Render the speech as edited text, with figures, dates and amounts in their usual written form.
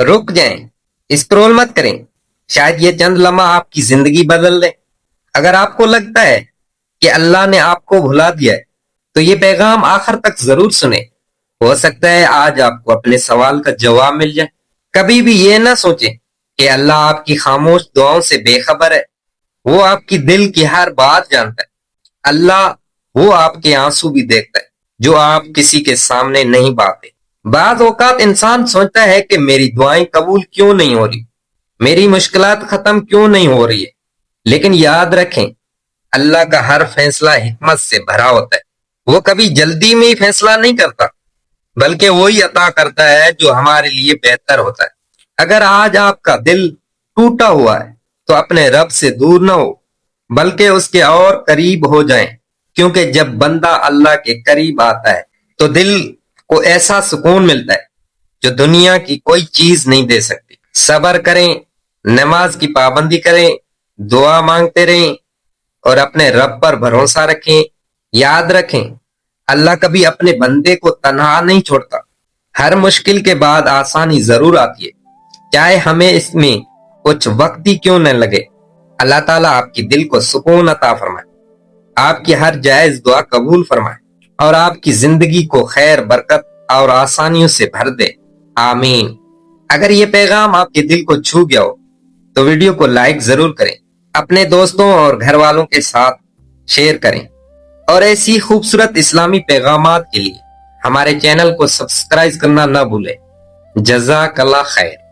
رک جائیں، اسکرول مت کریں، شاید یہ چند لمحہ آپ کی زندگی بدل دے۔ اگر آپ کو لگتا ہے کہ اللہ نے آپ کو بھلا دیا ہے تو یہ پیغام آخر تک ضرور سنیں، ہو سکتا ہے آج آپ کو اپنے سوال کا جواب مل جائے۔ کبھی بھی یہ نہ سوچیں کہ اللہ آپ کی خاموش دعاؤں سے بے خبر ہے، وہ آپ کی دل کی ہر بات جانتا ہے۔ اللہ وہ آپ کے آنسو بھی دیکھتا ہے جو آپ کسی کے سامنے نہیں باتے۔ بعض اوقات انسان سوچتا ہے کہ میری دعائیں قبول کیوں نہیں ہو رہی، میری مشکلات ختم کیوں نہیں ہو رہی ہے، لیکن یاد رکھیں اللہ کا ہر فیصلہ حکمت سے بھرا ہوتا ہے۔ وہ کبھی جلدی میں ہی فیصلہ نہیں کرتا، بلکہ وہی عطا کرتا ہے جو ہمارے لیے بہتر ہوتا ہے۔ اگر آج آپ کا دل ٹوٹا ہوا ہے تو اپنے رب سے دور نہ ہو، بلکہ اس کے اور قریب ہو جائیں، کیونکہ جب بندہ اللہ کے قریب آتا ہے تو دل کو ایسا سکون ملتا ہے جو دنیا کی کوئی چیز نہیں دے سکتی۔ صبر کریں، نماز کی پابندی کریں، دعا مانگتے رہیں اور اپنے رب پر بھروسہ رکھیں۔ یاد رکھیں اللہ کبھی اپنے بندے کو تنہا نہیں چھوڑتا۔ ہر مشکل کے بعد آسانی ضرور آتی ہے، چاہے ہمیں اس میں کچھ وقت ہی کیوں نہ لگے۔ اللہ تعالیٰ آپ کی دل کو سکون عطا فرمائے، آپ کی ہر جائز دعا قبول فرمائے اور آپ کی زندگی کو خیر، برکت اور آسانیوں سے بھر دے، آمین۔ اگر یہ پیغام آپ کے دل کو چھو گیا ہو تو ویڈیو کو لائک ضرور کریں، اپنے دوستوں اور گھر والوں کے ساتھ شیئر کریں، اور ایسی خوبصورت اسلامی پیغامات کے لیے ہمارے چینل کو سبسکرائب کرنا نہ بھولیں۔ جزاک اللہ خیر۔